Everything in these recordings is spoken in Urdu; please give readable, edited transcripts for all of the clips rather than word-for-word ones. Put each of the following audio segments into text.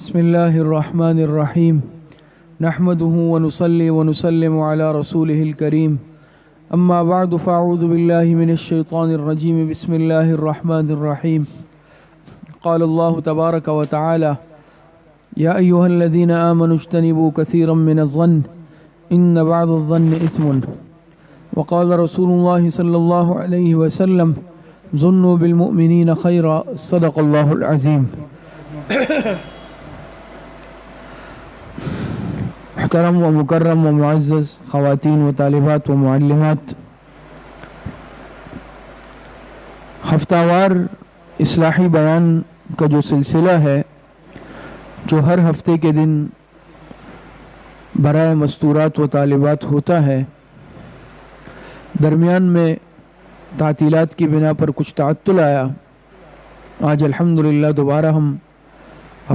بسم الله الرحمن الرحيم نحمده ونصلي ونسلم على رسوله الكريم أما بعد فأعوذ بالله من الشيطان الرجيم بسم الله الرحمن الرحيم قال الله تبارك وتعالى يا أيها الذين آمنوا اجتنبوا كثيرا من الظن إن بعض الظن إثم وقال رسول الله صلى الله عليه وسلم ظنوا بالمؤمنين خيرا صدق الله العظيم محترم و مکرم و معزز خواتین و طالبات و معلمات، ہفتہ وار اصلاحی بیان کا جو سلسلہ ہے جو ہر ہفتے کے دن برائے مستورات و طالبات ہوتا ہے، درمیان میں تعطیلات کی بنا پر کچھ تعطل آیا۔ آج الحمدللہ دوبارہ ہم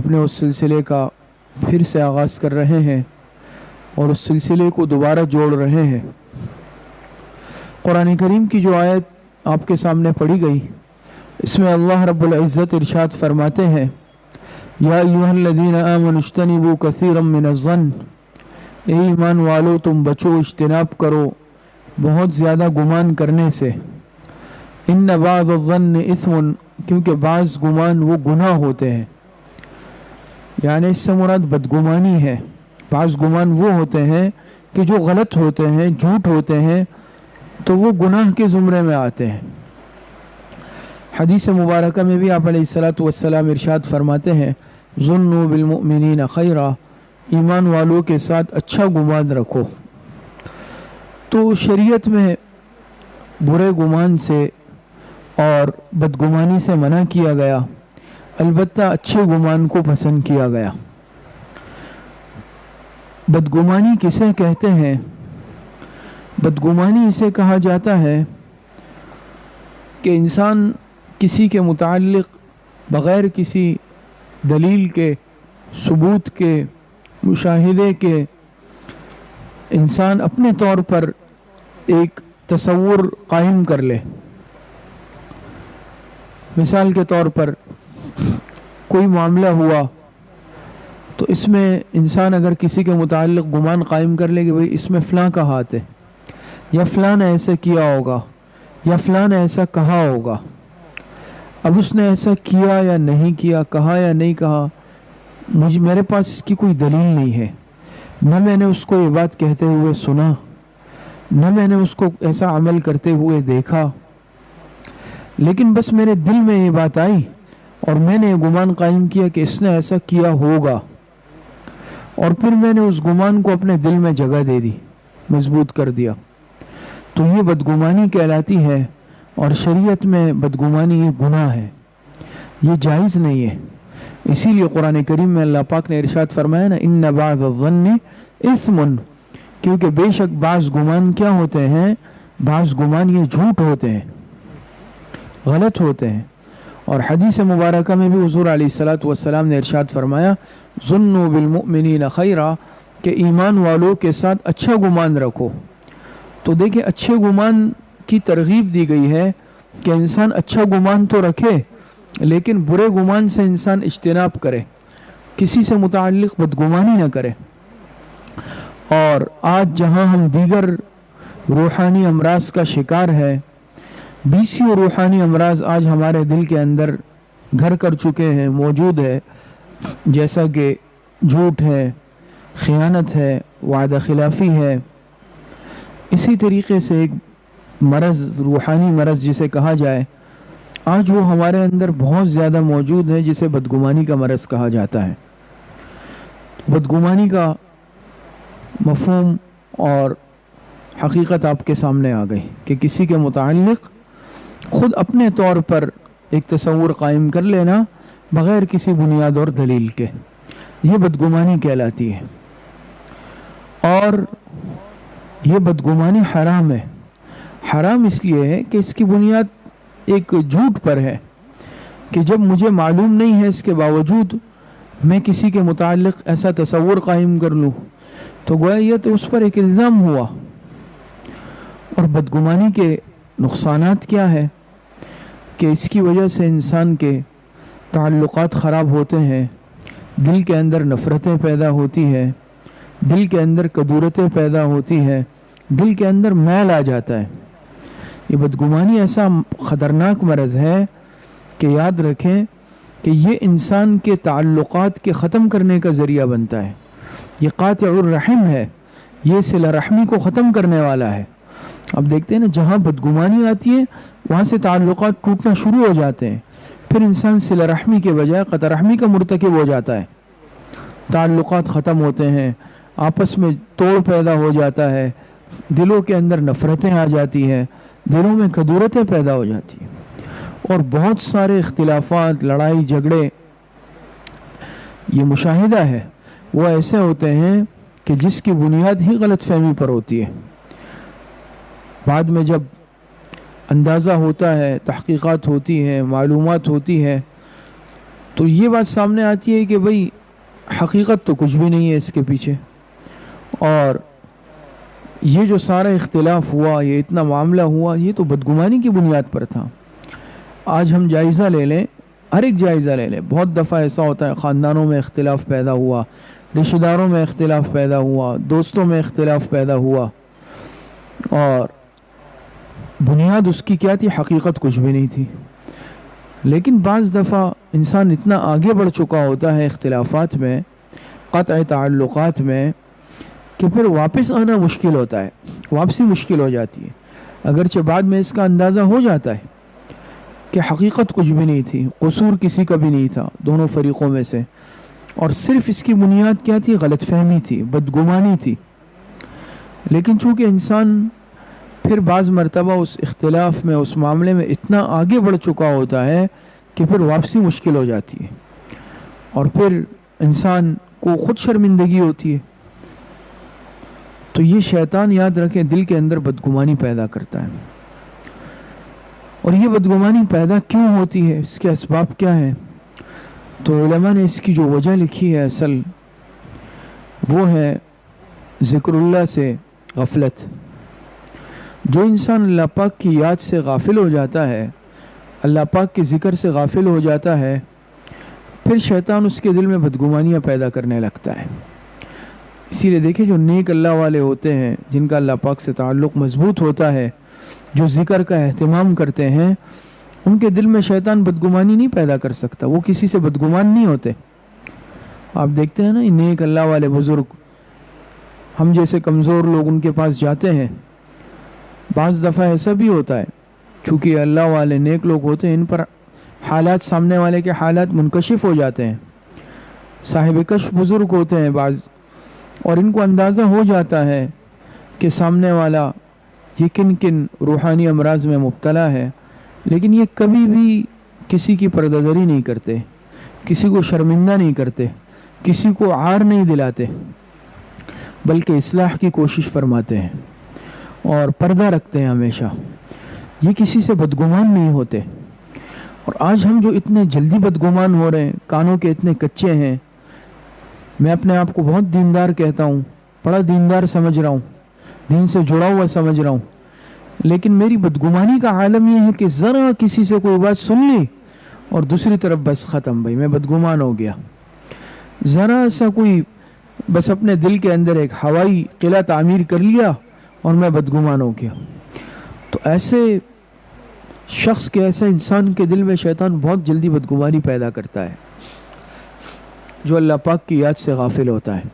اپنے اس سلسلے کا پھر سے آغاز کر رہے ہیں اور اس سلسلے کو دوبارہ جوڑ رہے ہیں۔ قرآن کریم کی جو آیت آپ کے سامنے پڑھی گئی، اس میں اللہ رب العزت ارشاد فرماتے ہیں یا ایھا الذین آمنوا اجتنبوا کثیرا من الظن، اے ایمان والو تم بچو، اجتناب کرو بہت زیادہ گمان کرنے سے، ان بعض الظن اثم، کیونکہ بعض گمان وہ گناہ ہوتے ہیں، یعنی اس سے مراد بدگمانی ہے۔ بعض گمان وہ ہوتے ہیں کہ جو غلط ہوتے ہیں، جھوٹ ہوتے ہیں، تو وہ گناہ کے زمرے میں آتے ہیں۔ حدیث مبارکہ میں بھی آپ علیہ الصلاۃ والسلام ارشاد فرماتے ہیں ظنوا بالمؤمنین خیرا، ایمان والوں کے ساتھ اچھا گمان رکھو۔ تو شریعت میں برے گمان سے اور بدگمانی سے منع کیا گیا، البتہ اچھے گمان کو پسند کیا گیا۔ بدگمانی کسے کہتے ہیں؟ بدگمانی اسے کہا جاتا ہے کہ انسان کسی کے متعلق بغیر کسی دلیل کے، ثبوت کے، مشاہدے کے، انسان اپنے طور پر ایک تصور قائم کر لے۔ مثال کے طور پر کوئی معاملہ ہوا تو اس میں انسان اگر کسی کے متعلق گمان قائم کر لے کہ بھئی اس میں فلاں کا ہاتھ ہے، یا فلاں نے ایسا کیا ہوگا، یا فلاں نے ایسا کہا ہوگا۔ اب اس نے ایسا کیا یا نہیں کیا، کہا یا نہیں کہا، میرے پاس اس کی کوئی دلیل نہیں ہے، نہ میں نے اس کو یہ بات کہتے ہوئے سنا، نہ میں نے اس کو ایسا عمل کرتے ہوئے دیکھا، لیکن بس میرے دل میں یہ بات آئی اور میں نے گمان قائم کیا کہ اس نے ایسا کیا ہوگا، اور پھر میں نے اس گمان کو اپنے دل میں جگہ دے دی، مضبوط کر دیا، تو یہ بدگمانی کہلاتی ہے۔ اور شریعت میں بدگمانی یہ گناہ ہے، یہ جائز نہیں ہے۔ اسی لیے قرآن کریم میں اللہ پاک نے ارشاد فرمایا نا ان بعض الظن اثم، کیونکہ بے شک بعض گمان کیا ہوتے ہیں؟ بعض گمان یہ جھوٹ ہوتے ہیں، غلط ہوتے ہیں۔ اور حدیث مبارکہ میں بھی حضور علیہ الصلاۃ والسلام نے ارشاد فرمایا ظنوا بالمؤمنین خیرا، کہ ایمان والوں کے ساتھ اچھا گمان رکھو۔ تو دیکھیں اچھے گمان کی ترغیب دی گئی ہے کہ انسان اچھا گمان تو رکھے، لیکن برے گمان سے انسان اجتناب کرے، کسی سے متعلق بدگمانی نہ کرے۔ اور آج جہاں ہم دیگر روحانی امراض کا شکار ہے، بیسیوں روحانی امراض آج ہمارے دل کے اندر گھر کر چکے ہیں، موجود ہے، جیسا کہ جھوٹ ہے، خیانت ہے، وعدہ خلافی ہے۔ اسی طریقے سے ایک مرض، روحانی مرض جسے کہا جائے، آج وہ ہمارے اندر بہت زیادہ موجود ہے، جسے بدگمانی کا مرض کہا جاتا ہے۔ بدگمانی کا مفہوم اور حقیقت آپ کے سامنے آ گئی کہ کسی کے متعلق خود اپنے طور پر ایک تصور قائم کر لینا بغیر کسی بنیاد اور دلیل کے، یہ بدگمانی کہلاتی ہے۔ اور یہ بدگمانی حرام ہے۔ حرام اس لیے ہے کہ اس کی بنیاد ایک جھوٹ پر ہے کہ جب مجھے معلوم نہیں ہے اس کے باوجود میں کسی کے متعلق ایسا تصور قائم کر لوں تو گویا یہ تو اس پر ایک الزام ہوا۔ اور بدگمانی کے نقصانات کیا ہے کہ اس کی وجہ سے انسان کے تعلقات خراب ہوتے ہیں، دل کے اندر نفرتیں پیدا ہوتی ہے، دل کے اندر کدورتیں پیدا ہوتی ہے، دل کے اندر میل آ جاتا ہے۔ یہ بدگمانی ایسا خطرناک مرض ہے کہ یاد رکھیں کہ یہ انسان کے تعلقات کے ختم کرنے کا ذریعہ بنتا ہے۔ یہ قاطع الرحم ہے، یہ صلہ رحمی کو ختم کرنے والا ہے۔ اب دیکھتے ہیں نا، جہاں بدگمانی آتی ہے وہاں سے تعلقات ٹوٹنا شروع ہو جاتے ہیں، پھر انسان صلہ رحمی کے بجائے قطع رحمی کا مرتکب ہو جاتا ہے، تعلقات ختم ہوتے ہیں، آپس میں توڑ پیدا ہو جاتا ہے، دلوں کے اندر نفرتیں آ جاتی ہیں، دلوں میں کدورتیں پیدا ہو جاتی ہیں، اور بہت سارے اختلافات، لڑائی جھگڑے، یہ مشاہدہ ہے، وہ ایسے ہوتے ہیں کہ جس کی بنیاد ہی غلط فہمی پر ہوتی ہے۔ بعد میں جب اندازہ ہوتا ہے، تحقیقات ہوتی ہے، معلومات ہوتی ہے، تو یہ بات سامنے آتی ہے کہ بھئی حقیقت تو کچھ بھی نہیں ہے اس کے پیچھے، اور یہ جو سارا اختلاف ہوا، یہ اتنا معاملہ ہوا، یہ تو بدگمانی کی بنیاد پر تھا۔ آج ہم جائزہ لے لیں، ہر ایک جائزہ لے لیں، بہت دفعہ ایسا ہوتا ہے خاندانوں میں اختلاف پیدا ہوا، رشتہ داروں میں اختلاف پیدا ہوا، دوستوں میں اختلاف پیدا ہوا، اور بنیاد اس کی کیا تھی؟ حقیقت کچھ بھی نہیں تھی۔ لیکن بعض دفعہ انسان اتنا آگے بڑھ چکا ہوتا ہے اختلافات میں، قطع تعلقات میں، کہ پھر واپس آنا مشکل ہوتا ہے، واپسی مشکل ہو جاتی ہے، اگرچہ بعد میں اس کا اندازہ ہو جاتا ہے کہ حقیقت کچھ بھی نہیں تھی، قصور کسی کا بھی نہیں تھا دونوں فریقوں میں سے، اور صرف اس کی بنیاد کیا تھی؟ غلط فہمی تھی، بدگمانی تھی۔ لیکن چونکہ انسان پھر بعض مرتبہ اس اختلاف میں، اس معاملے میں اتنا آگے بڑھ چکا ہوتا ہے کہ پھر واپسی مشکل ہو جاتی ہے، اور پھر انسان کو خود شرمندگی ہوتی ہے۔ تو یہ شیطان، یاد رکھیں، دل کے اندر بدگمانی پیدا کرتا ہے۔ اور یہ بدگمانی پیدا کیوں ہوتی ہے؟ اس کے اسباب کیا ہیں؟ تو علماء نے اس کی جو وجہ لکھی ہے اصل، وہ ہے ذکر اللہ سے غفلت۔ جو انسان اللہ پاک کی یاد سے غافل ہو جاتا ہے، اللہ پاک کے ذکر سے غافل ہو جاتا ہے، پھر شیطان اس کے دل میں بدگمانیاں پیدا کرنے لگتا ہے۔ اسی لیے دیکھیں، جو نیک اللہ والے ہوتے ہیں، جن کا اللہ پاک سے تعلق مضبوط ہوتا ہے، جو ذکر کا اہتمام کرتے ہیں، ان کے دل میں شیطان بدگمانی نہیں پیدا کر سکتا، وہ کسی سے بدگمان نہیں ہوتے۔ آپ دیکھتے ہیں نا، نیک اللہ والے بزرگ، ہم جیسے کمزور لوگ ان کے پاس جاتے ہیں، بعض دفعہ ایسا بھی ہوتا ہے، چونکہ اللہ والے نیک لوگ ہوتے ہیں، ان پر حالات، سامنے والے کے حالات منکشف ہو جاتے ہیں، صاحب کشف بزرگ ہوتے ہیں بعض، اور ان کو اندازہ ہو جاتا ہے کہ سامنے والا یہ کن کن روحانی امراض میں مبتلا ہے، لیکن یہ کبھی بھی کسی کی پردہ دری نہیں کرتے، کسی کو شرمندہ نہیں کرتے، کسی کو عار نہیں دلاتے، بلکہ اصلاح کی کوشش فرماتے ہیں اور پردہ رکھتے ہیں ہمیشہ، یہ کسی سے بدگمان نہیں ہوتے۔ اور آج ہم جو اتنے جلدی بدگمان ہو رہے ہیں، کانوں کے اتنے کچے ہیں، میں اپنے آپ کو بہت دیندار کہتا ہوں، بڑا دیندار سمجھ رہا ہوں، دین سے جڑا ہوا سمجھ رہا ہوں، لیکن میری بدگمانی کا عالم یہ ہے کہ ذرا کسی سے کوئی بات سن لی اور دوسری طرف بس ختم، بھائی میں بدگمان ہو گیا، ذرا سا کوئی بس اپنے دل کے اندر ایک ہوائی قلعہ تعمیر کر لیا اور میں بدگمان ہو گیا۔ تو ایسے شخص کے، ایسے انسان کے دل میں شیطان بہت جلدی بدگمانی پیدا کرتا ہے، جو اللہ پاک کی یاد سے غافل ہوتا ہے۔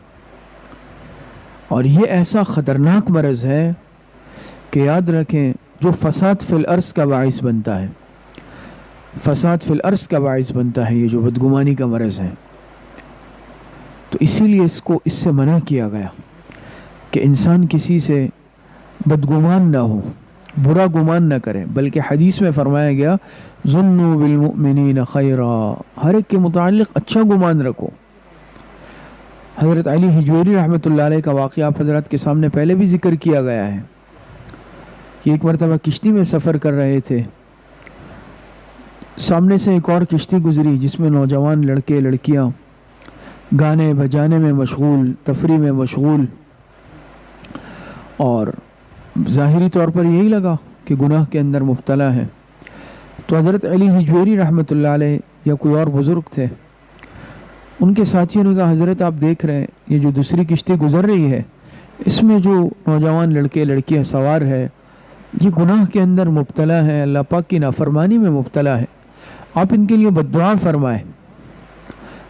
اور یہ ایسا خطرناک مرض ہے کہ یاد رکھیں، جو فساد فی الارض کا باعث بنتا ہے، فساد فی الارض کا باعث بنتا ہے، یہ جو بدگمانی کا مرض ہے۔ تو اسی لیے اس سے منع کیا گیا کہ انسان کسی سے بدگمان نہ ہو، برا گمان نہ کرے، بلکہ حدیث میں فرمایا گیا ظنوا بالمؤمنین خیرا، ہر ایک کے متعلق اچھا گمان رکھو۔ حضرت علی حجویری رحمۃ اللہ علیہ کا واقعہ آپ حضرات کے سامنے پہلے بھی ذکر کیا گیا ہے کہ ایک مرتبہ کشتی میں سفر کر رہے تھے، سامنے سے ایک اور کشتی گزری جس میں نوجوان لڑکے لڑکیاں گانے بجانے میں مشغول، تفریح میں مشغول، اور ظاہری طور پر یہی لگا کہ گناہ کے اندر مبتلا ہے۔ تو حضرت علی حجویری رحمۃ اللہ علیہ یا کوئی اور بزرگ تھے، ان کے ساتھیوں نے کہا حضرت آپ دیکھ رہے ہیں یہ جو دوسری کشتی گزر رہی ہے اس میں جو نوجوان لڑکے لڑکیاں سوار ہے یہ گناہ کے اندر مبتلا ہے، اللہ پاک کی نافرمانی میں مبتلا ہے، آپ ان کے لیے بد دعا فرمائیں۔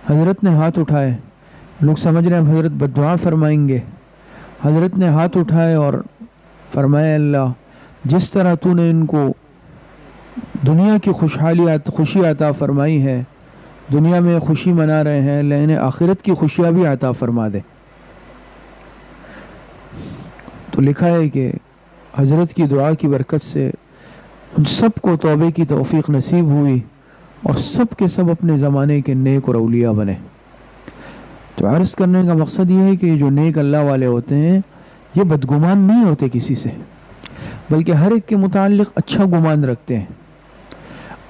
حضرت نے ہاتھ اٹھائے، لوگ سمجھ رہے ہیں حضرت بد دعا فرمائیں گے۔ حضرت نے ہاتھ اٹھائے اور فرمایا اللہ جس طرح تو نے ان کو دنیا کی خوشی عطا فرمائی ہے، دنیا میں خوشی منا رہے ہیں، اللہ انہیں آخرت کی خوشیاں بھی عطا فرما دے۔ تو لکھا ہے کہ حضرت کی دعا کی برکت سے ان سب کو توبے کی توفیق نصیب ہوئی اور سب کے سب اپنے زمانے کے نیک اور اولیاء بنے۔ تو عرض کرنے کا مقصد یہ ہے کہ جو نیک اللہ والے ہوتے ہیں یہ بدگمان نہیں ہوتے کسی سے، بلکہ ہر ایک کے متعلق اچھا گمان رکھتے ہیں،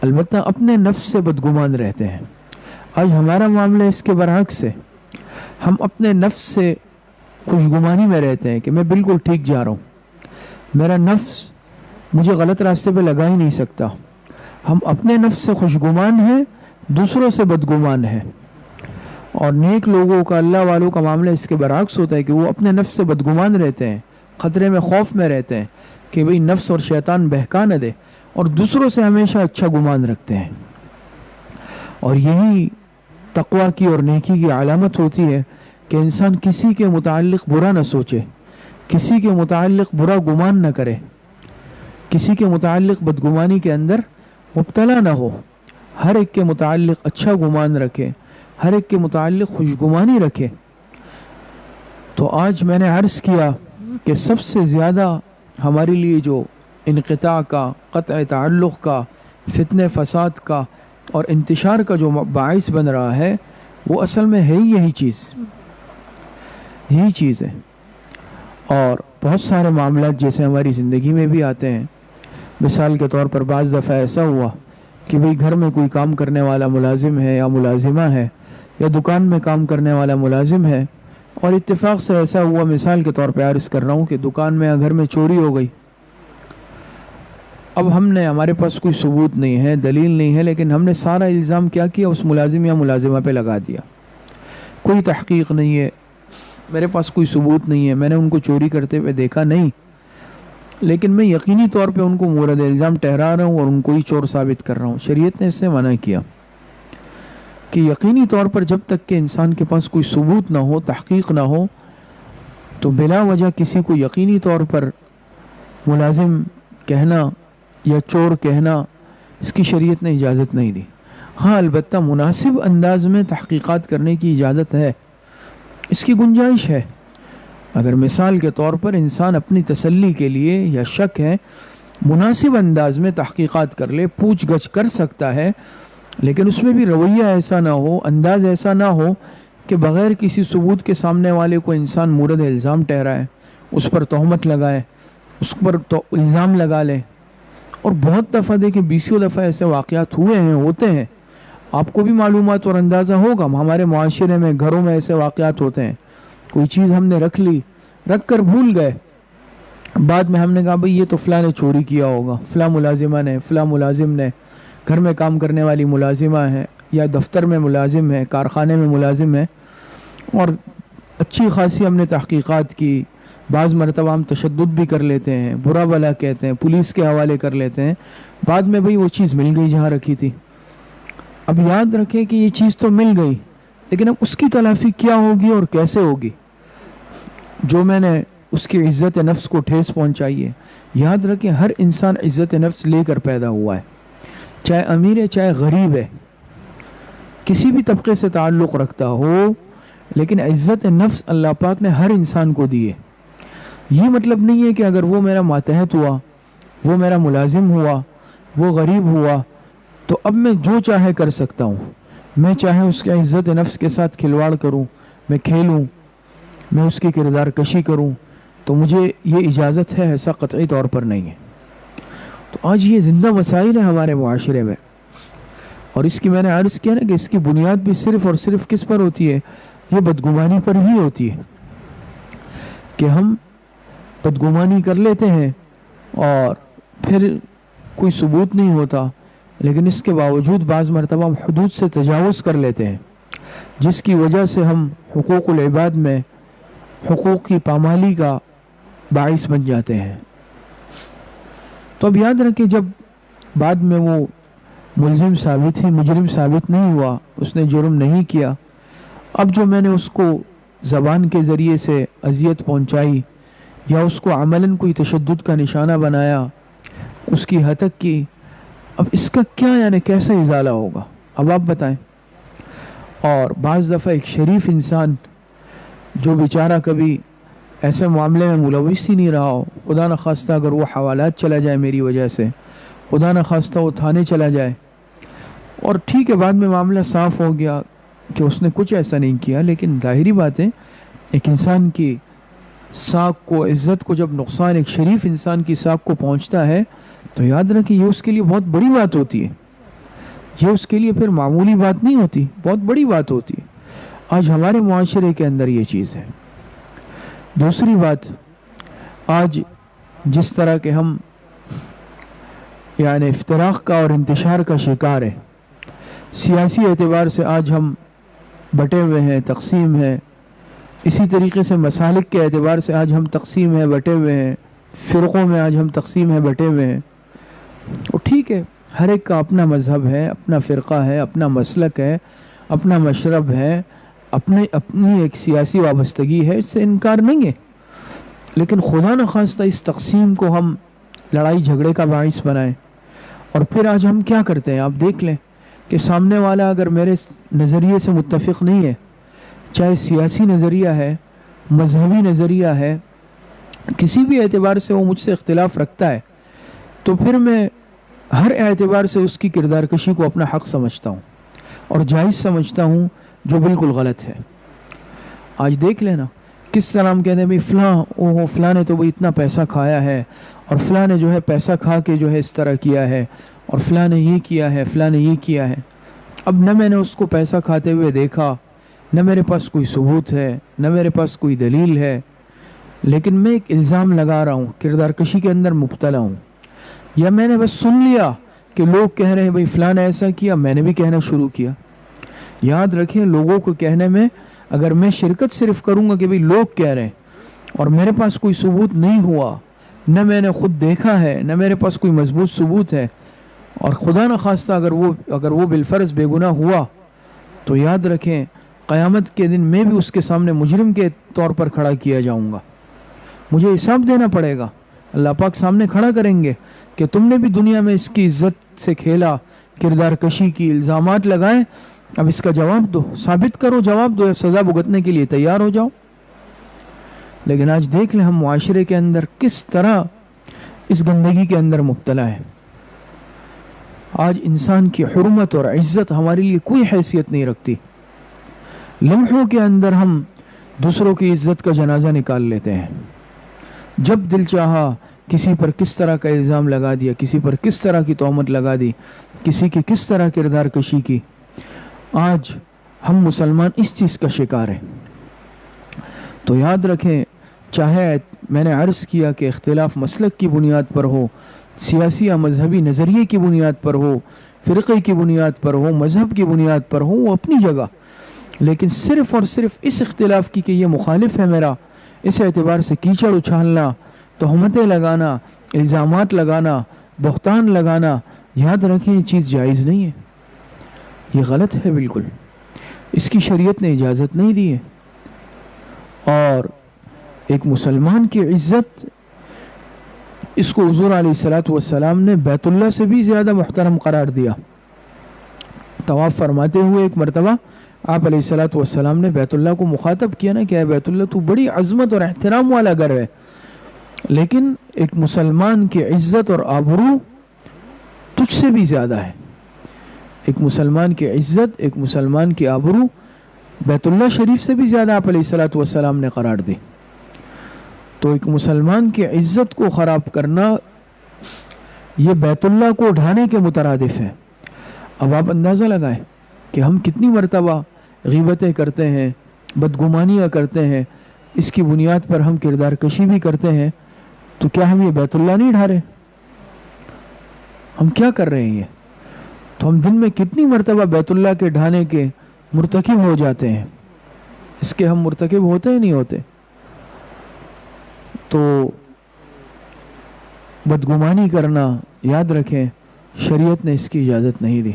البتہ اپنے نفس سے بدگمان رہتے ہیں۔ آج ہمارا معاملہ اس کے برعکس ہے، ہم اپنے نفس سے خوشگمانی میں رہتے ہیں کہ میں بالکل ٹھیک جا رہا ہوں، میرا نفس مجھے غلط راستے پہ لگا ہی نہیں سکتا۔ ہم اپنے نفس سے خوشگمان ہیں، دوسروں سے بدگمان ہیں۔ اور نیک لوگوں کا، اللہ والوں کا معاملہ اس کے برعکس ہوتا ہے کہ وہ اپنے نفس سے بدگمان رہتے ہیں، خطرے میں، خوف میں رہتے ہیں کہ بھئی نفس اور شیطان بہکا نہ دے، اور دوسروں سے ہمیشہ اچھا گمان رکھتے ہیں۔ اور یہی تقویٰ کی اور نیکی کی علامت ہوتی ہے کہ انسان کسی کے متعلق برا نہ سوچے، کسی کے متعلق برا گمان نہ کرے، کسی کے متعلق بدگمانی کے اندر مبتلا نہ ہو، ہر ایک کے متعلق اچھا گمان رکھے، ہر ایک کے متعلق خوشگمانی رکھے۔ تو آج میں نے عرض کیا کہ سب سے زیادہ ہمارے لیے جو انقطاع کا، قطع تعلق کا، فتنہ فساد کا اور انتشار کا جو باعث بن رہا ہے وہ اصل میں ہے یہی چیز ہے۔ اور بہت سارے معاملات جیسے ہماری زندگی میں بھی آتے ہیں، مثال کے طور پر بعض دفعہ ایسا ہوا کہ بھئی گھر میں کوئی کام کرنے والا ملازم ہے یا ملازمہ ہے، یا دکان میں کام کرنے والا ملازم ہے، اور اتفاق سے ایسا ہوا، مثال کے طور پہ عرض کر رہا ہوں، کہ دکان میں یا گھر میں چوری ہو گئی۔ اب ہمارے پاس کوئی ثبوت نہیں ہے، دلیل نہیں ہے، لیکن ہم نے سارا الزام کیا کیا اس ملازم یا ملازمہ پہ لگا دیا۔ کوئی تحقیق نہیں ہے، میرے پاس کوئی ثبوت نہیں ہے، میں نے ان کو چوری کرتے ہوئے دیکھا نہیں، لیکن میں یقینی طور پہ ان کو مورد الزام ٹھہرا رہا ہوں اور ان کو ہی چور ثابت کر رہا ہوں۔ شریعت نے اس سے منع کیا کہ یقینی طور پر جب تک کہ انسان کے پاس کوئی ثبوت نہ ہو، تحقیق نہ ہو، تو بلا وجہ کسی کو یقینی طور پر ملازم کہنا یا چور کہنا، اس کی شریعت نے اجازت نہیں دی۔ ہاں البتہ مناسب انداز میں تحقیقات کرنے کی اجازت ہے، اس کی گنجائش ہے۔ اگر مثال کے طور پر انسان اپنی تسلی کے لیے یا شک ہے، مناسب انداز میں تحقیقات کر لے، پوچھ گچھ کر سکتا ہے، لیکن اس میں بھی رویہ ایسا نہ ہو، انداز ایسا نہ ہو کہ بغیر کسی ثبوت کے سامنے والے کو انسان مورد الزام ٹھہرائے، اس پر تہمت لگائے، اس پر الزام لگا لے۔ اور بہت دفعہ دیکھیں، بیسیوں دفعہ ایسے واقعات ہوئے ہیں، ہوتے ہیں، آپ کو بھی معلومات اور اندازہ ہوگا، ہمارے معاشرے میں، گھروں میں ایسے واقعات ہوتے ہیں۔ کوئی چیز ہم نے رکھ کر بھول گئے، بعد میں ہم نے کہا بھئی یہ تو فلاں نے چوری کیا ہوگا، فلاں ملازمہ نے، فلاں ملازم نے، گھر میں کام کرنے والی ملازمہ ہے، یا دفتر میں ملازم ہے، کارخانے میں ملازم ہے، اور اچھی خاصی ہم نے تحقیقات کی، بعض مرتبہ ہم تشدد بھی کر لیتے ہیں، برا بلا کہتے ہیں، پولیس کے حوالے کر لیتے ہیں، بعد میں بھئی وہ چیز مل گئی جہاں رکھی تھی۔ اب یاد رکھیں کہ یہ چیز تو مل گئی، لیکن اب اس کی تلافی کیا ہوگی اور کیسے ہوگی؟ جو میں نے اس کی عزت نفس کو ٹھیس پہنچائی ہے۔ یاد رکھیں ہر انسان عزت نفس لے کر پیدا ہوا ہے، چاہے امیر ہے چاہے غریب ہے، کسی بھی طبقے سے تعلق رکھتا ہو، لیکن عزت نفس اللہ پاک نے ہر انسان کو دی ہے۔ یہ مطلب نہیں ہے کہ اگر وہ میرا ماتحت ہوا، وہ میرا ملازم ہوا، وہ غریب ہوا، تو اب میں جو چاہے کر سکتا ہوں، میں چاہے اس کے عزت نفس کے ساتھ کھلواڑ کروں، میں کھیلوں، میں اس کی کردار کشی کروں، تو مجھے یہ اجازت ہے، ایسا قطعی طور پر نہیں ہے۔ تو آج یہ زندہ مسائل ہے ہمارے معاشرے میں، اور اس کی میں نے عرض کیا نا کہ اس کی بنیاد بھی صرف اور صرف کس پر ہوتی ہے؟ یہ بدگمانی پر ہی ہوتی ہے، کہ ہم بدگمانی کر لیتے ہیں اور پھر کوئی ثبوت نہیں ہوتا، لیکن اس کے باوجود بعض مرتبہ ہم حدود سے تجاوز کر لیتے ہیں، جس کی وجہ سے ہم حقوق العباد میں حقوق کی پامالی کا باعث بن جاتے ہیں۔ تو اب یاد رکھیں، جب بعد میں وہ ملزم ثابت ہی مجرم ثابت نہیں ہوا، اس نے جرم نہیں کیا، اب جو میں نے اس کو زبان کے ذریعے سے اذیت پہنچائی یا اس کو عملاً کوئی تشدد کا نشانہ بنایا، اس کی ہتک کی، اب اس کا کیا یعنی کیسے ازالہ ہوگا؟ اب آپ بتائیں۔ اور بعض دفعہ ایک شریف انسان جو بیچارہ کبھی ایسے معاملے میں ملوث ہی نہیں رہا ہو، خدا نخواستہ اگر وہ حوالات چلا جائے میری وجہ سے، خدا نخواستہ وہ تھانے چلا جائے، اور ٹھیک ہے بعد میں معاملہ صاف ہو گیا کہ اس نے کچھ ایسا نہیں کیا، لیکن ظاہری بات ہے ایک انسان کی ساکھ کو، عزت کو جب نقصان ایک شریف انسان کی ساکھ کو پہنچتا ہے تو یاد رکھیں یہ اس کے لیے بہت بڑی بات ہوتی ہے، یہ اس کے لیے پھر معمولی بات نہیں ہوتی، بہت بڑی بات ہوتی ہے۔ آج ہمارے معاشرے کے اندر یہ چیز ہے۔ دوسری بات، آج جس طرح کے ہم یعنی افتراق کا اور انتشار کا شکار ہے، سیاسی اعتبار سے آج ہم بٹے ہوئے ہیں، تقسیم ہیں، اسی طریقے سے مسالک کے اعتبار سے آج ہم تقسیم ہیں، بٹے ہوئے ہیں، فرقوں میں آج ہم تقسیم ہیں، بٹے ہوئے ہیں۔ اور ٹھیک ہے، ہر ایک کا اپنا مذہب ہے، اپنا فرقہ ہے، اپنا مسلک ہے، اپنا مشرب ہے، اپنی ایک سیاسی وابستگی ہے، اس سے انکار نہیں ہے، لیکن خدا نخواستہ اس تقسیم کو ہم لڑائی جھگڑے کا باعث بنائیں۔ اور پھر آج ہم کیا کرتے ہیں، آپ دیکھ لیں کہ سامنے والا اگر میرے نظریے سے متفق نہیں ہے، چاہے سیاسی نظریہ ہے، مذہبی نظریہ ہے، کسی بھی اعتبار سے وہ مجھ سے اختلاف رکھتا ہے، تو پھر میں ہر اعتبار سے اس کی کردار کشی کو اپنا حق سمجھتا ہوں اور جائز سمجھتا ہوں، جو بالکل غلط ہے۔ آج دیکھ لینا کس طرح ہم کہتے ہیں بھئی فلاں نے تو بھئی اتنا پیسہ کھایا ہے، اور فلاں نے جو ہے پیسہ کھا کے جو ہے اس طرح کیا ہے، اور فلاں نے یہ کیا ہے، فلاں نے یہ کیا ہے۔ اب نہ میں نے اس کو پیسہ کھاتے ہوئے دیکھا، نہ میرے پاس کوئی ثبوت ہے، نہ میرے پاس کوئی دلیل ہے، لیکن میں ایک الزام لگا رہا ہوں، کردار کشی کے اندر مبتلا ہوں، یا میں نے بس سن لیا کہ لوگ کہہ رہے ہیں بھئی فلاں نے ایسا کیا، میں نے بھی کہنا شروع کیا۔ یاد رکھیں، لوگوں کو کہنے میں اگر میں شرکت صرف کروں گا کہ بھئی لوگ کہہ رہے ہیں اور میرے پاس کوئی ثبوت نہیں ہوا، نہ میں نے خود دیکھا ہے، نہ میرے پاس کوئی مضبوط ثبوت ہے، اور خدا نخواستہ اگر وہ بالفرض بے گناہ ہوا، تو یاد رکھیں قیامت کے دن میں بھی اس کے سامنے مجرم کے طور پر کھڑا کیا جاؤں گا، مجھے حساب دینا پڑے گا، اللہ پاک سامنے کھڑا کریں گے کہ تم نے بھی دنیا میں اس کی عزت سے کھیلا، کردار کشی کی، الزامات لگائے، اب اس کا جواب دو، ثابت کرو، جواب دو، یا سزا بھگتنے کے لیے تیار ہو جاؤ۔ لیکن آج دیکھ لیں ہم معاشرے کے اندر کس طرح اس گندگی کے اندر مبتلا ہے۔ آج انسان کی حرمت اور عزت ہمارے لیے کوئی حیثیت نہیں رکھتی، لمحوں کے اندر ہم دوسروں کی عزت کا جنازہ نکال لیتے ہیں، جب دل چاہا کسی پر کس طرح کا الزام لگا دیا، کسی پر کس طرح کی تہمت لگا دی، کسی کی کس طرح کردار کشی کی۔ آج ہم مسلمان اس چیز کا شکار ہیں۔ تو یاد رکھیں، چاہے میں نے عرض کیا کہ اختلاف مسلک کی بنیاد پر ہو، سیاسی یا مذہبی نظریے کی بنیاد پر ہو، فرقے کی بنیاد پر ہو، مذہب کی بنیاد پر ہو، وہ اپنی جگہ، لیکن صرف اور صرف اس اختلاف کی کہ یہ مخالف ہے میرا، اس اعتبار سے کیچڑ اچھالنا، تہمتیں لگانا، الزامات لگانا، بہتان لگانا، یاد رکھیں یہ چیز جائز نہیں ہے، یہ غلط ہے بالکل، اس کی شریعت نے اجازت نہیں دی ہے۔ اور ایک مسلمان کی عزت، اس کو حضور علیہ السلام نے بیت اللہ سے بھی زیادہ محترم قرار دیا۔ طواف فرماتے ہوئے ایک مرتبہ آپ علیہ السلام نے بیت اللہ کو مخاطب کیا نا کہ اے بیت اللہ، تو بڑی عظمت اور احترام والا گھر ہے، لیکن ایک مسلمان کی عزت اور آبرو تجھ سے بھی زیادہ ہے۔ ایک مسلمان کی عزت، ایک مسلمان کی آبرو بیت اللہ شریف سے بھی زیادہ آپ علیہ السلام نے قرار دی۔ تو ایک مسلمان کی عزت کو خراب کرنا یہ بیت اللہ کو ڈھانے کے مترادف ہے۔ اب آپ اندازہ لگائیں کہ ہم کتنی مرتبہ غیبتیں کرتے ہیں، بدگمانیاں کرتے ہیں، اس کی بنیاد پر ہم کردار کشی بھی کرتے ہیں، تو کیا ہم یہ بیت اللہ نہیں ڈھا رہے؟ ہم کیا کر رہے ہیں یہ؟ تو ہم دن میں کتنی مرتبہ بیت اللہ کے ڈھانے کے مرتکب ہو جاتے ہیں. اس کے ہم مرتکب ہوتے ہی نہیں ہوتے. تو بدگمانی کرنا یاد رکھیں شریعت نے اس کی اجازت نہیں دی.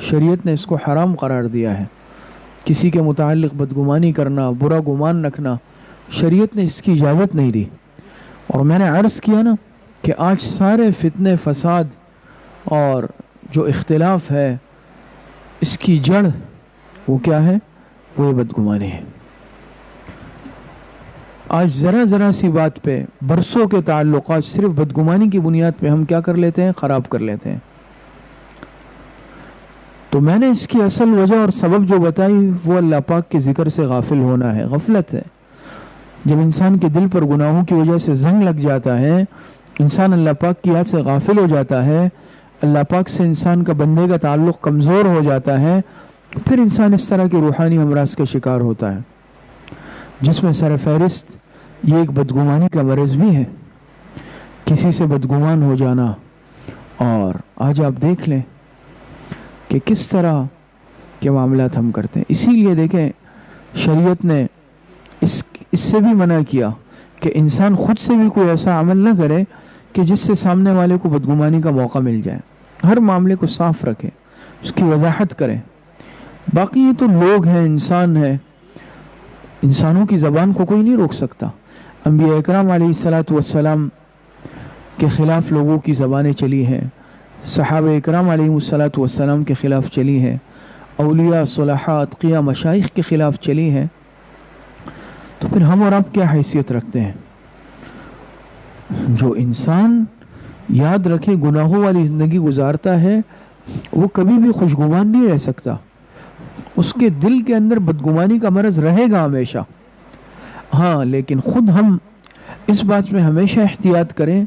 شریعت نے اس کو حرام قرار دیا ہے. کسی کے متعلق بدگمانی کرنا، برا گمان رکھنا، شریعت نے اس کی اجازت نہیں دی. اور میں نے عرض کیا نا کہ آج سارے فتنے فساد اور جو اختلاف ہے اس کی جڑ وہ کیا ہے؟ وہ بدگمانی ہے. آج ذرا سی بات پہ برسوں کے تعلقات صرف بدگمانی کی بنیاد پہ ہم کیا کر لیتے ہیں؟ خراب کر لیتے ہیں. تو میں نے اس کی اصل وجہ اور سبب جو بتائی وہ اللہ پاک کے ذکر سے غافل ہونا ہے، غفلت ہے. جب انسان کے دل پر گناہوں کی وجہ سے زنگ لگ جاتا ہے، انسان اللہ پاک کی یاد سے غافل ہو جاتا ہے، اللہ پاک سے انسان کا بندے کا تعلق کمزور ہو جاتا ہے، پھر انسان اس طرح کے روحانی امراض کا شکار ہوتا ہے، جس میں سر فہرست یہ ایک بدگمانی کا مرض بھی ہے، کسی سے بدگمان ہو جانا. اور آج آپ دیکھ لیں کہ کس طرح کے معاملات ہم کرتے ہیں. اسی لیے دیکھیں شریعت نے اس سے بھی منع کیا کہ انسان خود سے بھی کوئی ایسا عمل نہ کرے کہ جس سے سامنے والے کو بدگمانی کا موقع مل جائے. ہر معاملے کو صاف رکھیں، اس کی وضاحت کریں. باقی یہ تو لوگ ہیں، انسان ہیں، انسانوں کی زبان کو کوئی نہیں روک سکتا. انبیاء اکرام علیہ السلام کے خلاف لوگوں کی زبانیں چلی ہیں، صحابہ اکرام علیہ السلام کے خلاف چلی ہیں، اولیاء صلحاء اتقیاء مشائخ کے خلاف چلی ہیں. تو پھر ہم اور آپ کیا حیثیت رکھتے ہیں؟ جو انسان یاد رکھے گناہوں والی زندگی گزارتا ہے وہ کبھی بھی خوشگمان نہیں رہ سکتا. اس کے دل کے اندر بدگمانی کا مرض رہے گا ہمیشہ. ہاں لیکن خود ہم اس بات میں ہمیشہ احتیاط کریں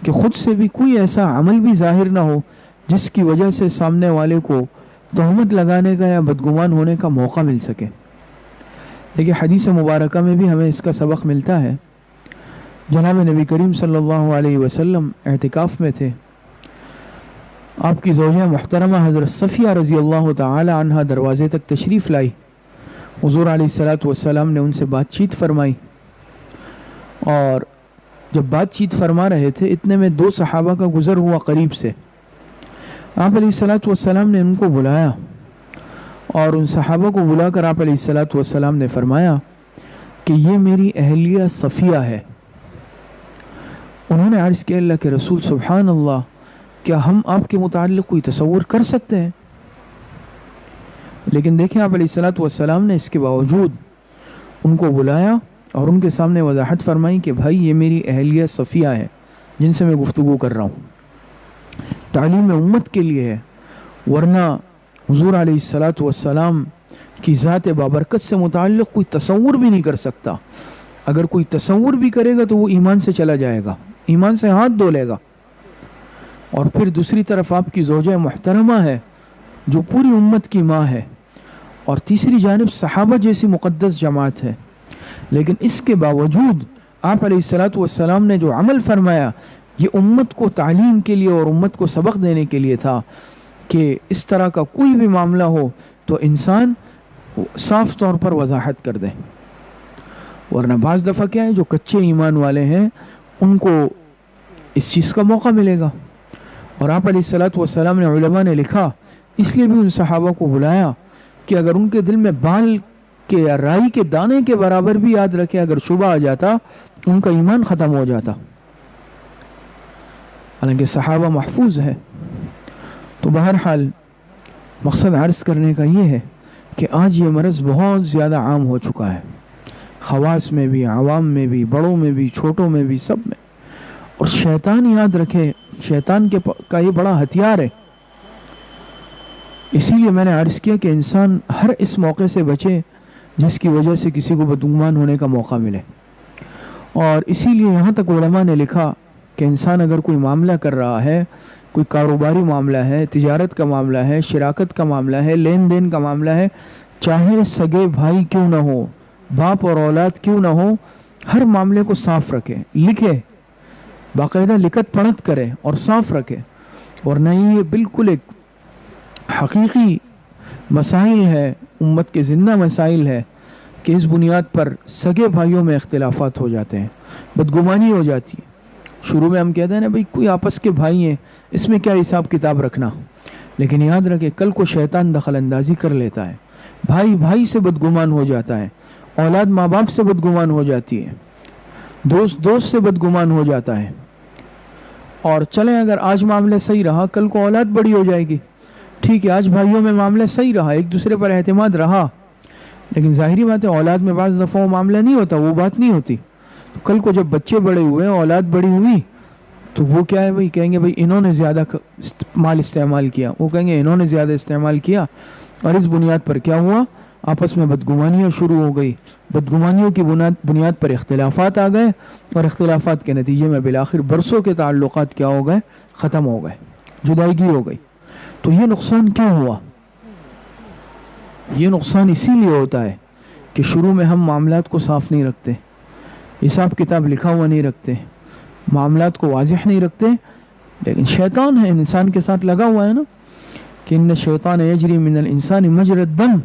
کہ خود سے بھی کوئی ایسا عمل بھی ظاہر نہ ہو جس کی وجہ سے سامنے والے کو تہمت لگانے کا یا بدگمان ہونے کا موقع مل سکے. لیکن حدیث مبارکہ میں بھی ہمیں اس کا سبق ملتا ہے. جناب نبی کریم صلی اللہ علیہ وسلم اعتکاف میں تھے. آپ کی زوجہ محترمہ حضرت صفیہ رضی اللہ تعالی عنہ دروازے تک تشریف لائی. حضور علیہ السلام نے ان سے بات چیت فرمائی، اور جب بات چیت فرما رہے تھے اتنے میں دو صحابہ کا گزر ہوا قریب سے. آپ علیہ السلام نے ان کو بلایا اور ان صحابہ کو بلا کر آپ علیہ السلام نے فرمایا کہ یہ میری اہلیہ صفیہ ہے. انہوں نے عرض کیا اللہ کے رسول سبحان اللہ، کیا ہم آپ کے متعلق کوئی تصور کر سکتے ہیں؟ لیکن دیکھیں آپ علیہ السلام نے اس کے باوجود ان کو بلایا اور ان کے سامنے وضاحت فرمائی کہ بھائی یہ میری اہلیہ صفیہ ہے جن سے میں گفتگو کر رہا ہوں. تعلیم امت کے لیے ہے، ورنہ حضور علیہ السلام کی ذات بابرکت سے متعلق کوئی تصور بھی نہیں کر سکتا. اگر کوئی تصور بھی کرے گا تو وہ ایمان سے چلا جائے گا، ایمان سے ہاتھ دھو لے گا. اور پھر دوسری طرف آپ کی زوجہ محترمہ ہے جو پوری امت کی ماں ہے، اور تیسری جانب صحابہ جیسی مقدس جماعت ہے. لیکن اس کے باوجود آپ علیہ السلام نے جو عمل فرمایا یہ امت کو تعلیم کے لیے اور امت کو سبق دینے کے لیے تھا کہ اس طرح کا کوئی بھی معاملہ ہو تو انسان صاف طور پر وضاحت کر دے. ورنہ بعض دفعہ کیا ہے جو کچے ایمان والے ہیں ان کو اس چیز کا موقع ملے گا. اور آپ علیہ السلام نے علماء نے لکھا اس لیے بھی ان صحابہ کو بلایا کہ اگر ان کے دل میں بال کے یا رائی کے دانے کے برابر بھی یاد رکھے اگر شبہ آ جاتا ان کا ایمان ختم ہو جاتا. حالانکہ صحابہ محفوظ ہے. تو بہرحال مقصد عرض کرنے کا یہ ہے کہ آج یہ مرض بہت زیادہ عام ہو چکا ہے، خواص میں بھی، عوام میں بھی، بڑوں میں بھی، چھوٹوں میں بھی، سب میں. اور شیطان یاد رکھے شیطان کا یہ بڑا ہتھیار ہے. اسی لیے میں نے عرض کیا کہ انسان ہر اس موقع سے بچے جس کی وجہ سے کسی کو بدگمان ہونے کا موقع ملے. اور اسی لیے یہاں تک علماء نے لکھا کہ انسان اگر کوئی معاملہ کر رہا ہے، کوئی کاروباری معاملہ ہے، تجارت کا معاملہ ہے، شراکت کا معاملہ ہے، لین دین کا معاملہ ہے، چاہے سگے بھائی کیوں نہ ہو، باپ اور اولاد کیوں نہ ہو، ہر معاملے کو صاف رکھے، لکھے، باقاعدہ لکھت پڑھت کرے اور صاف رکھے. ورنہ یہ بالکل ایک حقیقی مسائل ہے، امت کے زندہ مسائل ہے کہ اس بنیاد پر سگے بھائیوں میں اختلافات ہو جاتے ہیں، بدگمانی ہو جاتی ہے۔ شروع میں ہم کہتے ہیں نا بھائی کوئی آپس کے بھائی ہیں، اس میں کیا حساب کتاب رکھنا، لیکن یاد رکھے کل کو شیطان دخل اندازی کر لیتا ہے، بھائی بھائی سے بدگمان ہو جاتا ہے، اولاد ماں باپ سے بدگمان ہو جاتی ہے، دوست دوست سے بدگمان ہو جاتا ہے۔ اور چلیں اگر آج معاملہ صحیح رہا کل کو اولاد بڑی ہو جائے گی، ٹھیک ہے آج بھائیوں میں معاملہ صحیح رہا، ایک دوسرے پر اعتماد رہا، لیکن ظاہری بات ہے اولاد میں بعض دفعہ وہ معاملہ نہیں ہوتا، وہ بات نہیں ہوتی۔ تو کل کو جب بچے بڑے ہوئے، اولاد بڑی ہوئی، تو وہ کیا ہے بھائی، کہیں گے بھائی انہوں نے زیادہ مال استعمال کیا، وہ کہیں گے انہوں نے زیادہ استعمال کیا، اور اس بنیاد پر کیا ہوا، آپس میں بدگمانیاں شروع ہو گئی، بدگمانیوں کی بنیاد پر اختلافات آ گئے، اور اختلافات کے نتیجے میں بالآخر برسوں کے تعلقات کیا ہو گئے، ختم ہو گئے، جدائیگی ہو گئی۔ تو یہ نقصان کیا ہوا؟ یہ نقصان اسی لیے ہوتا ہے کہ شروع میں ہم معاملات کو صاف نہیں رکھتے، حساب کتاب لکھا ہوا نہیں رکھتے، معاملات کو واضح نہیں رکھتے، لیکن شیطان ہے انسان کے ساتھ لگا ہوا ہے نا، کہ ان الشیطان یجری من الانسان مجری الدم،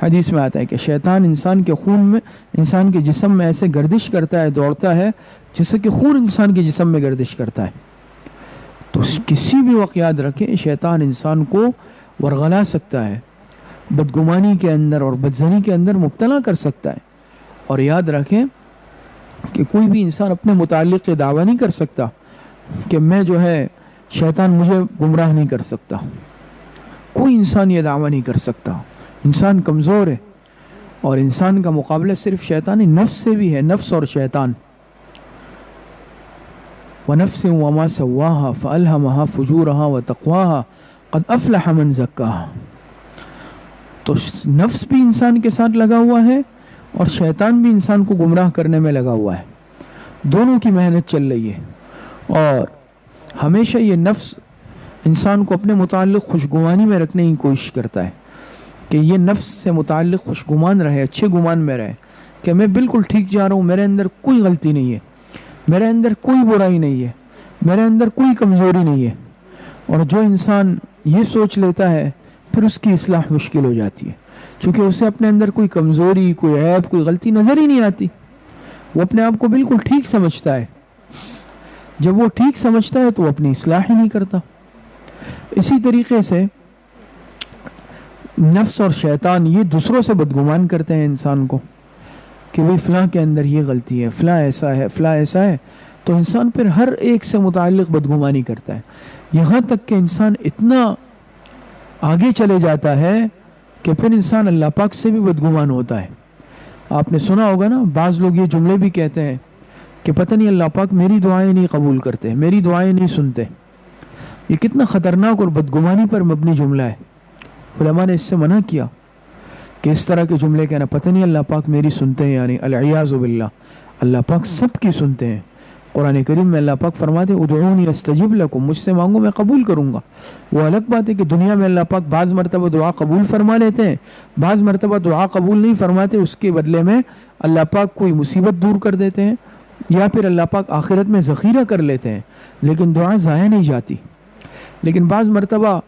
حدیث میں آتا ہے کہ شیطان انسان کے خون میں، انسان کے جسم میں ایسے گردش کرتا ہے، دوڑتا ہے جیسے کہ خون انسان کے جسم میں گردش کرتا ہے۔ تو کسی بھی وقت یاد رکھیں شیطان انسان کو ورغلا سکتا ہے، بدگمانی کے اندر اور بدزنی کے اندر مبتلا کر سکتا ہے۔ اور یاد رکھیں کہ کوئی بھی انسان اپنے متعلق یہ دعویٰ نہیں کر سکتا کہ میں جو ہے شیطان مجھے گمراہ نہیں کر سکتا، کوئی انسان یہ دعویٰ نہیں کر سکتا، انسان کمزور ہے، اور انسان کا مقابلہ صرف شیطانی نفس سے بھی ہے، نفس اور شیطان۔ وَنَفْسٍ وَمَا سَوَّاهَا فَأَلْهَمَهَا فُجُورَهَا وَتَقْوَاهَا قَدْ أَفْلَحَ مَنْ زَكَّاهَا۔ تو نفس بھی انسان کے ساتھ لگا ہوا ہے، اور شیطان بھی انسان کو گمراہ کرنے میں لگا ہوا ہے، دونوں کی محنت چل رہی ہے۔ اور ہمیشہ یہ نفس انسان کو اپنے متعلق خوشگمانی میں رکھنے کی کوشش کرتا ہے، کہ یہ نفس سے متعلق خوشگمان رہے، اچھے گمان میں رہے، کہ میں بالکل ٹھیک جا رہا ہوں، میرے اندر کوئی غلطی نہیں ہے، میرے اندر کوئی برائی نہیں ہے، میرے اندر کوئی کمزوری نہیں ہے۔ اور جو انسان یہ سوچ لیتا ہے پھر اس کی اصلاح مشکل ہو جاتی ہے، چونکہ اسے اپنے اندر کوئی کمزوری، کوئی عیب، کوئی غلطی نظر ہی نہیں آتی، وہ اپنے آپ کو بالکل ٹھیک سمجھتا ہے۔ جب وہ ٹھیک سمجھتا ہے تو وہ اپنی اصلاح ہی نہیں کرتا۔ اسی طریقے سے نفس اور شیطان یہ دوسروں سے بدگمان کرتے ہیں انسان کو، کہ بھئی فلاں کے اندر یہ غلطی ہے، فلاں ایسا ہے، فلاں ایسا ہے، تو انسان پھر ہر ایک سے متعلق بدگمانی کرتا ہے، یہاں تک کہ انسان اتنا آگے چلے جاتا ہے کہ پھر انسان اللہ پاک سے بھی بدگمان ہوتا ہے۔ آپ نے سنا ہوگا نا، بعض لوگ یہ جملے بھی کہتے ہیں کہ پتہ نہیں اللہ پاک میری دعائیں نہیں قبول کرتے، میری دعائیں نہیں سنتے۔ یہ کتنا خطرناک اور بدگمانی پر مبنی جملہ ہے۔ علماء نے اس سے منع کیا کہ اس طرح کے جملے کہنا، پتہ نہیں اللہ پاک میری سنتے ہیں، یعنی العیاذ باللہ، اللہ پاک سب کی سنتے ہیں۔ قرآن کریم میں اللہ پاک فرماتے ہیں ادعونی استجب لکم، مجھ سے مانگو میں قبول کروں گا۔ وہ الگ بات ہے کہ دنیا میں اللہ پاک بعض مرتبہ دعا قبول فرما لیتے ہیں، بعض مرتبہ دعا قبول نہیں فرماتے، اس کے بدلے میں اللہ پاک کوئی مصیبت دور کر دیتے ہیں، یا پھر اللہ پاک آخرت میں ذخیرہ کر لیتے ہیں، لیکن دعا ضائع نہیں جاتی۔ لیکن بعض مرتبہ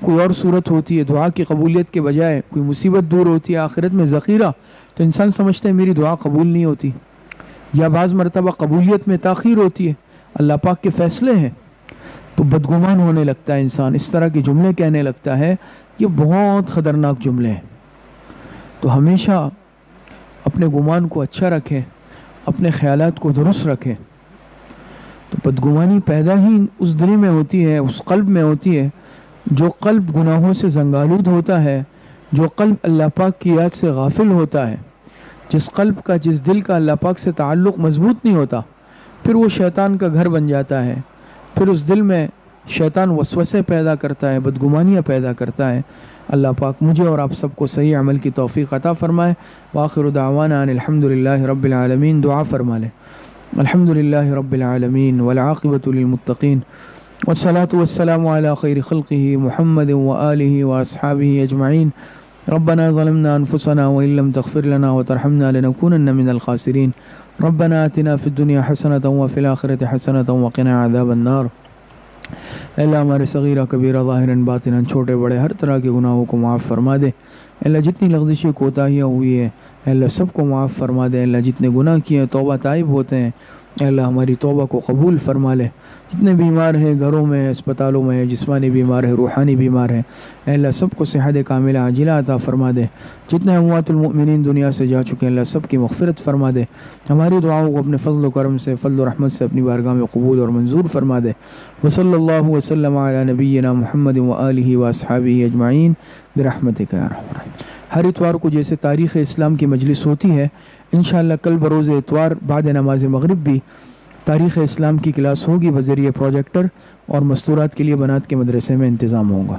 کوئی اور صورت ہوتی ہے، دعا کی قبولیت کے بجائے کوئی مصیبت دور ہوتی ہے، آخرت میں ذخیرہ، تو انسان سمجھتا ہے میری دعا قبول نہیں ہوتی، یا بعض مرتبہ قبولیت میں تاخیر ہوتی ہے، اللہ پاک کے فیصلے ہیں، تو بدگمان ہونے لگتا ہے انسان، اس طرح کے جملے کہنے لگتا ہے۔ یہ بہت خطرناک جملے ہیں۔ تو ہمیشہ اپنے گمان کو اچھا رکھیں، اپنے خیالات کو درست رکھیں۔ تو بدگمانی پیدا ہی اس دل میں ہوتی ہے، اس قلب میں ہوتی ہے، جو قلب گناہوں سے زنگالود ہوتا ہے، جو قلب اللہ پاک کی یاد سے غافل ہوتا ہے، جس قلب کا، جس دل کا اللہ پاک سے تعلق مضبوط نہیں ہوتا، پھر وہ شیطان کا گھر بن جاتا ہے، پھر اس دل میں شیطان وسوسے پیدا کرتا ہے، بدگمانیاں پیدا کرتا ہے۔ اللہ پاک مجھے اور آپ سب کو صحیح عمل کی توفیق عطا فرمائے۔ وآخر دعوانا ان الحمدللہ رب العالمین۔ دعا فرما لیں۔ الحمدللہ رب العالمین والعاقبۃ للمتقین والصلاة والسلام على خیر خلقہ محمد وآلہ واصحابہ اجمعین۔ ربنا ظلمنا انفسنا وان لم تغفر لنا وترحمنا لنكونن من الخاسرین۔ ربنا آتنا في الدنيا حسنة وفي الآخرة حسنة وقنا عذاب النار۔ اے اللہ ہمارے صغیرہ کبیرہ ظاہراً باطناً چھوٹے بڑے ہر طرح کے گناہوں کو معاف فرما دے. اے اللہ جتنی لغزشیں کوتاہیاں ہوئی ہیں اے اللہ سب کو معاف فرما دے. اے اللہ جتنے گناہ کیے ہیں توبہ تائب ہوتے ہیں اے اللہ ہماری توبہ کو قبول فرما لے. جتنے بیمار ہیں گھروں میں اسپتالوں میں جسمانی بیمار ہیں روحانی بیمار ہیں اے اللہ سب کو صحت کاملہ عاجلہ عطا فرما دے. جتنے اموات المؤمنین دنیا سے جا چکے ہیں اللہ سب کی مغفرت فرما دے. ہماری دعاؤں کو اپنے فضل و کرم سے فضل و رحمت سے اپنی بارگاہ میں قبول اور منظور فرما دے. وصلی اللہ وسلم علی نبینا محمد وآلہ واصحابہ اجمعین برحمتک یا ارحم الراحمین. ہر اتوار کو جیسے تاریخ اسلام کی مجلس ہوتی ہے انشاءاللہ کل بروز اتوار بعد نماز مغرب بھی تاریخ اسلام کی کلاس ہوگی بذریعہ پروجیکٹر اور مستورات کے لیے بنات کے مدرسے میں انتظام ہوگا.